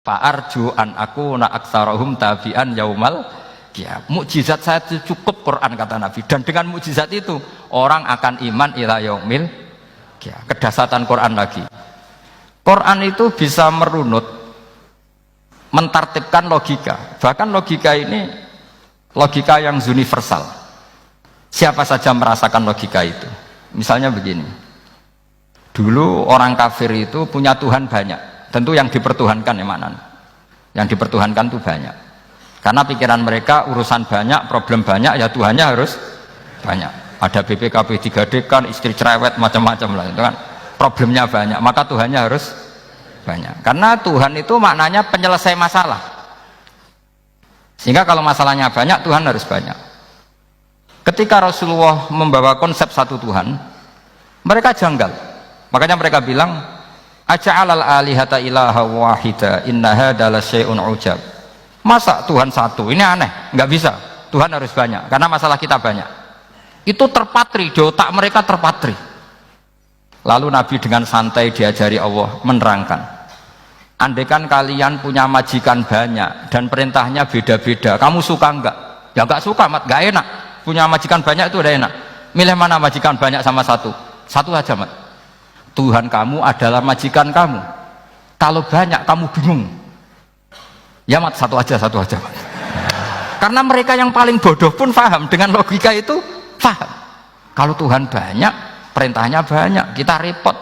Fa'arju an aku na aktsarahum tabi'an yaumal qiyamah. Mukjizat saya itu cukup Quran kata Nabi, dan dengan mukjizat itu orang akan iman ila yaumil qiyamah. Kedasatan Quran lagi. Quran itu bisa merunut, mentartibkan logika. Bahkan logika ini logika yang universal. Siapa saja merasakan logika itu. Misalnya begini. Dulu orang kafir itu punya Tuhan banyak. Tentu yang dipertuhankan yang mana? Yang dipertuhankan itu banyak. Karena pikiran mereka urusan banyak, problem banyak, ya Tuhannya harus banyak. Ada BPKB 3D kan, istri cerewet, macam-macam lah itu kan. Problemnya banyak, maka Tuhannya harus banyak. Karena Tuhan itu maknanya penyelesai masalah. Sehingga kalau masalahnya banyak, Tuhan harus banyak. Ketika Rasulullah membawa konsep satu Tuhan, mereka janggal. Makanya mereka bilang, aja'alal alihata ilaha wahida inna hadza lasyai'un ujab. Masa Tuhan satu? Ini aneh, nggak bisa. Tuhan harus banyak karena masalah kita banyak. Itu terpatri di otak mereka, terpatri. Lalu Nabi dengan santai diajari Allah menerangkan, andaikan kalian punya majikan banyak dan perintahnya beda-beda, kamu suka enggak? Ya enggak suka, mat, enggak enak. Punya majikan banyak itu udah enak. Milih mana majikan banyak sama satu? Satu aja, mat. Tuhan kamu adalah majikan kamu. Kalau banyak kamu bingung. Ya mat, satu aja mat. Karena mereka yang paling bodoh pun paham dengan logika itu, paham. Kalau Tuhan banyak, perintahnya banyak, kita repot.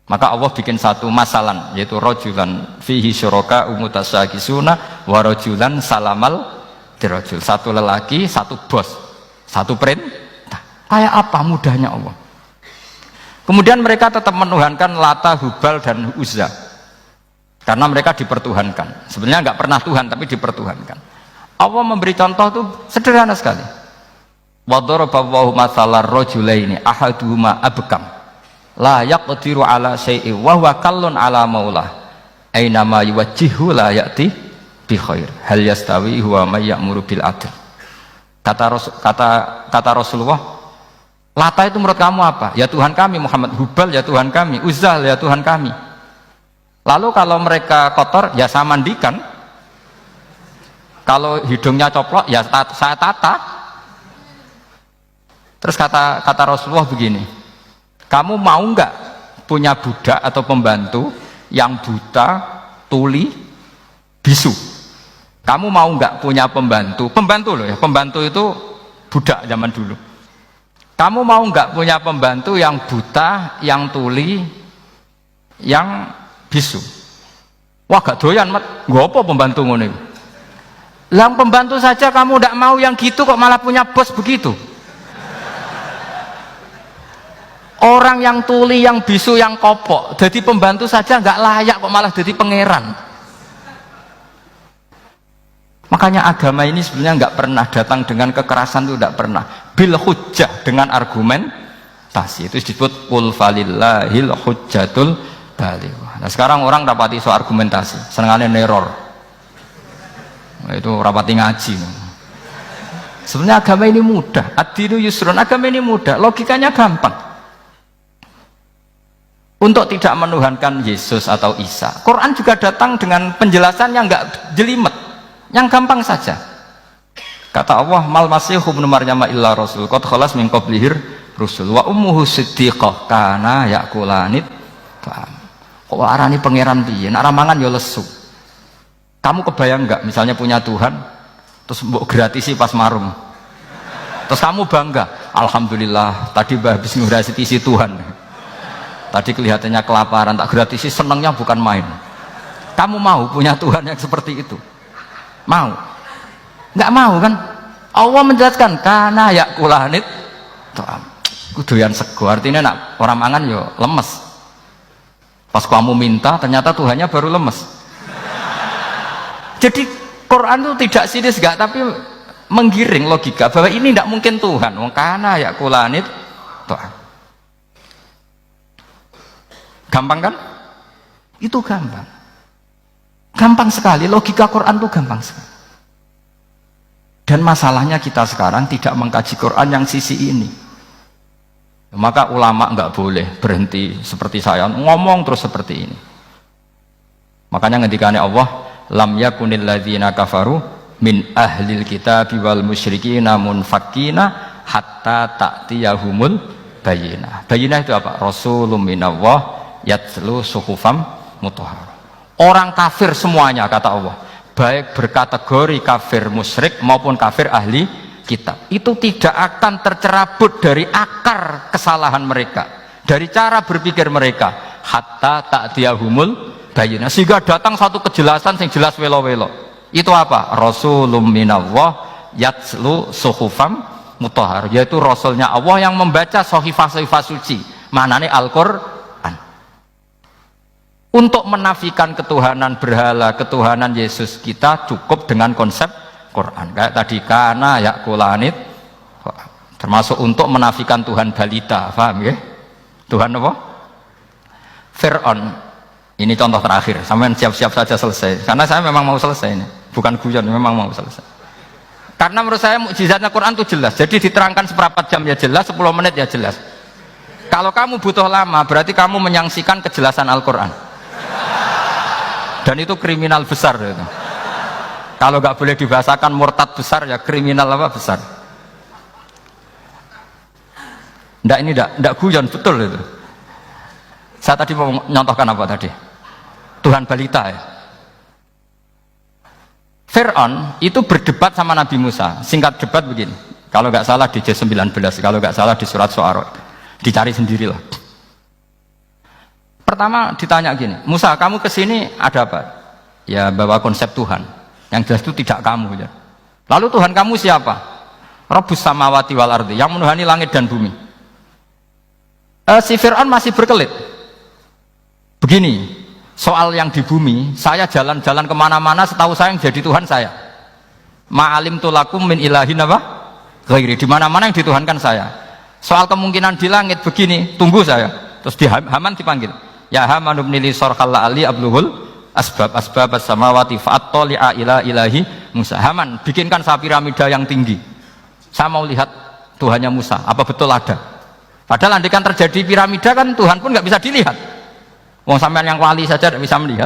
Maka Allah bikin satu masalan, yaitu rojulan fihi syuraka umutasyagisuna wa rojulan salamal dirojul. Satu lelaki, satu bos, satu perintah. Kayak apa mudahnya Allah. Kemudian mereka tetap menuhankan Lata, Hubal, dan Uzza karena mereka dipertuhankan. Sebenarnya nggak pernah Tuhan, tapi dipertuhankan. Allah memberi contoh itu sederhana sekali. Wa daraballahu mathalar rajulaini ahaduhuma abkam la yaqdiru ala syai'in wa huwa kallun ala maulah aina ma yuwajjihu la ya'ti bi khair hal yastawi huwa may ya'muru bil adl. Kata Rasulullah, Lata itu menurut kamu apa? Ya Tuhan kami. Muhammad. Hubal ya Tuhan kami. Uzzah ya Tuhan kami. Lalu kalau mereka kotor ya saya mandikan. Kalau hidungnya coplok ya saya tata. Terus kata Rasulullah begini, kamu mau nggak punya budak atau pembantu yang buta, tuli, bisu? Kamu mau nggak punya pembantu loh ya, pembantu itu budak zaman dulu. Kamu mau nggak punya pembantu yang buta, yang tuli, yang bisu? Wah gak doyan, mat. Gak apa pembantu ngono. Lah pembantu saja kamu nggak mau yang gitu, kok malah punya bos begitu? Orang yang tuli, yang bisu, yang kopok, jadi pembantu saja nggak layak, kok malah jadi pangeran. Makanya agama ini sebenarnya nggak pernah datang dengan kekerasan, itu nggak pernah. Bil hujjah, dengan argumentasi. Itu disebut qul falillahil hujjatul balighah. Nah sekarang orang rapati soal argumentasi, senengannya neror. Nah, itu rapati ngaji. Sebenarnya agama ini mudah. Ad-dinu yusrun, agama ini mudah, logikanya gampang. Untuk tidak menuhankan Yesus atau Isa, Quran juga datang dengan penjelasan yang nggak jelimet, yang gampang saja. Kata Allah, mal masihu ibnu maryam illa rasul qad khalas min qablihir rusul wa ummuhu siddiqah kana yakulanit. Kok arani pangeran piye? Nek mangan ya lesu. Kamu kebayang enggak misalnya punya Tuhan terus mbok gratisi pas marum. Terus kamu bangga, alhamdulillah tadi habis ngurasi Tuhan. Tadi kelihatannya kelaparan, tak gratisi, senangnya bukan main. Kamu mau punya Tuhan yang seperti itu? Mau? Nggak mau kan? Allah menjelaskan karena ya kulanit kuduyan sego, artinya nak orang mangan yo lemes. Pas kamu minta ternyata Tuhannya baru lemes. Jadi Quran itu tidak sinis gak, tapi menggiring logika bahwa ini tidak mungkin Tuhan. Karena ya kulanit gampang kan? Itu gampang. Gampang sekali, logika Quran itu gampang sekali. Dan masalahnya kita sekarang tidak mengkaji Quran yang sisi ini. Maka ulama nggak boleh berhenti seperti saya ngomong terus seperti ini. Makanya ngendikane Allah, lam yakunil ladzina kafaru min ahlil kitabi wal musyrikina munfakkina hatta ta'tiyahumul bayyinah. Bayyinah itu apa? Rasulun minallah yatslu suhufam mutahharah. Orang kafir semuanya kata Allah, baik berkategori kafir musyrik maupun kafir ahli kitab, itu tidak akan tercerabut dari akar kesalahan mereka, dari cara berpikir mereka, hatta ta'tiyahumul bayyinah, sehingga datang satu kejelasan yang jelas welo-welo. Itu apa? Rasulun minallah yatslu suhufam mutahhar, yaitu rasulnya Allah yang membaca sahifah-sahifah suci, maknanya Al-Qur'an. Untuk menafikan ketuhanan berhala, ketuhanan Yesus, kita cukup dengan konsep Quran. Kayak tadi kana yakulanit, termasuk untuk menafikan Tuhan balita, paham ya? Tuhan apa? Fir'aun. Ini contoh terakhir, sampean siap-siap saja selesai, karena saya memang mau selesai ini, bukan guyon, memang mau selesai. Karena menurut saya mukjizatnya Quran itu jelas, jadi diterangkan seperempat jam ya jelas, 10 menit ya jelas. Kalau kamu butuh lama, berarti kamu menyaksikan kejelasan Al-Quran, dan itu kriminal besar itu. Kalau nggak boleh dibahasakan murtad besar, ya kriminal apa besar. Nggak, ini nggak guyon, betul itu. Saya tadi mau nyontohkan apa tadi? Tuhan balita ya. Fir'aun itu berdebat sama Nabi Musa. Singkat debat begini, kalau nggak salah di J19, kalau nggak salah di surat Syu'ara, dicari sendirilah. Pertama ditanya gini, Musa kamu kesini ada apa? Ya bawa konsep Tuhan, yang jelas itu tidak kamu ya. Lalu Tuhan kamu siapa? Rabbus samawati wal ardi, yang menuhani langit dan bumi. Si Fir'aun masih berkelit. Begini, soal yang di bumi, saya jalan-jalan kemana-mana, setahu saya yang jadi Tuhan saya. Ma'alim tulakum min ilahin apa? Ghairi, di mana-mana yang dituhankan saya. Soal kemungkinan di langit begini, tunggu saya. Terus di Haman dipanggil, ya Haman ibn li sarhal ali abluhul asbab as-samawati fa'attali'a ila ilahi Musa. Haman, bikinkan saya piramida yang tinggi. Saya mau lihat Tuhannya Musa, apa betul ada? Padahal andaikan terjadi piramida kan Tuhan pun nggak bisa dilihat. Wong sampean yang wali saja tidak bisa melihat.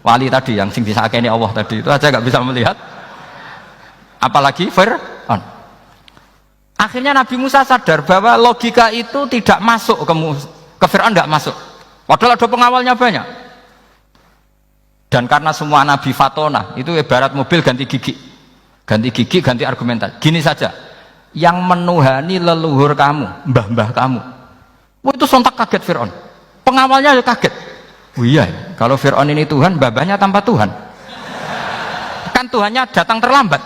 Wali tadi yang sing disakeni Allah tadi itu aja nggak bisa melihat. Apalagi Fir'aun. Akhirnya Nabi Musa sadar bahwa logika itu tidak masuk ke Fir'aun, nggak masuk. Padahal ada pengawalnya banyak. Dan karena semua Nabi fatona, itu ibarat mobil ganti gigi. Ganti gigi, ganti argumentasi. Gini saja, yang menuhani leluhur kamu, mbah-mbah kamu. Wah, itu sontak kaget Fir'aun. Pengawalnya kaget. Oh iya, kalau Fir'aun ini Tuhan, babahnya tanpa Tuhan. Kan Tuhannya datang terlambat.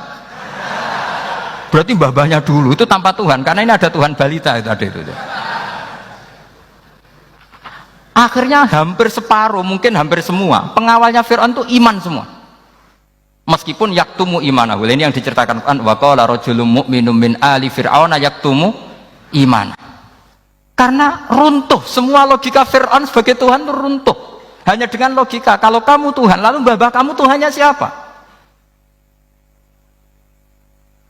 Berarti babahnya dulu itu tanpa Tuhan, karena ini ada Tuhan balita itu ada itu. Akhirnya hampir separuh, mungkin hampir semua pengawalnya Fir'aun itu iman semua. Meskipun yaktumu imanahu. Ini yang diceritakan Quran, wa qala rajulun mu'minun min ali fir'auna yaktumu iman. Karena runtuh, semua logika Fir'aun sebagai Tuhan itu runtuh. Hanya dengan logika, kalau kamu Tuhan, lalu babah kamu Tuhannya siapa?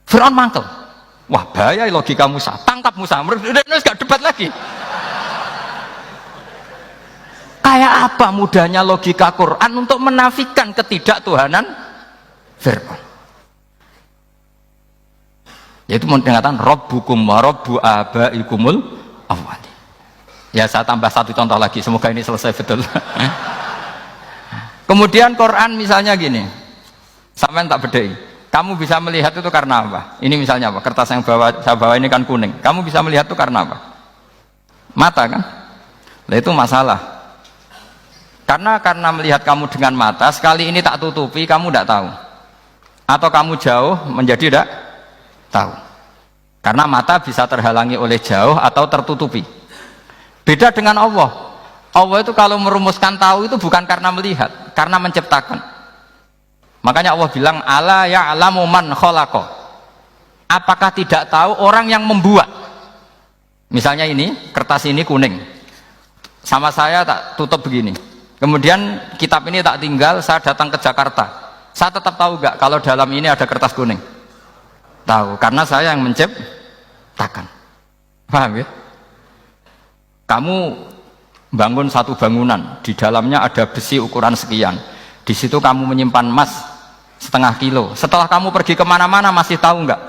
Fir'aun mangkel. Wah bahaya logika Musa, tangkap Musa, udah gak debat lagi. Kayak apa mudahnya logika Quran untuk menafikan ketidaktuhanan Fir'aun. Yaitu mengatakan Rabbukum wa Rabbu abaikumul awali. Ya saya tambah satu contoh lagi, semoga ini selesai betul. Kemudian Quran misalnya gini, sampai tak bedai, kamu bisa melihat itu karena apa? Ini misalnya apa? Kertas yang saya bawa ini kan kuning, kamu bisa melihat itu karena apa? Mata kan? Nah itu masalah. Karena melihat kamu dengan mata, sekali ini tak tutupi, kamu tidak tahu. Atau kamu jauh menjadi tidak tahu. Karena mata bisa terhalangi oleh jauh atau tertutupi. Beda dengan Allah. Allah itu kalau merumuskan tahu itu bukan karena melihat, karena menciptakan. Makanya Allah bilang, ala ya'lamu man khalaqa. Apakah tidak tahu orang yang membuat? Misalnya ini, kertas ini kuning. Sama saya tak tutup begini. Kemudian kitab ini tak tinggal, saya datang ke Jakarta. Saya tetap tahu gak kalau dalam ini ada kertas kuning? Tahu, karena saya yang menciptakan. Paham ya? Kamu bangun satu bangunan, di dalamnya ada besi ukuran sekian. Di situ kamu menyimpan emas setengah kilo. Setelah kamu pergi kemana-mana masih tahu nggak?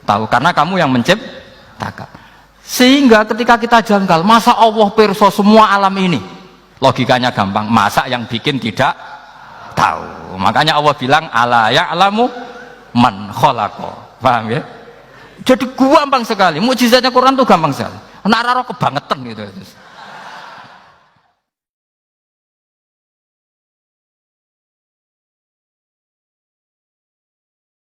Tahu, karena kamu yang menciptakan. Sehingga ketika kita janggal, masa Allah pirsa semua alam ini? Logikanya gampang, masa yang bikin tidak tahu? Makanya Allah bilang ala ya'lamu man khalaqa. Paham ya? Jadi gampang sekali. Mukjizatnya Quran tuh gampang sekali. Nak raro kebangetan gitu.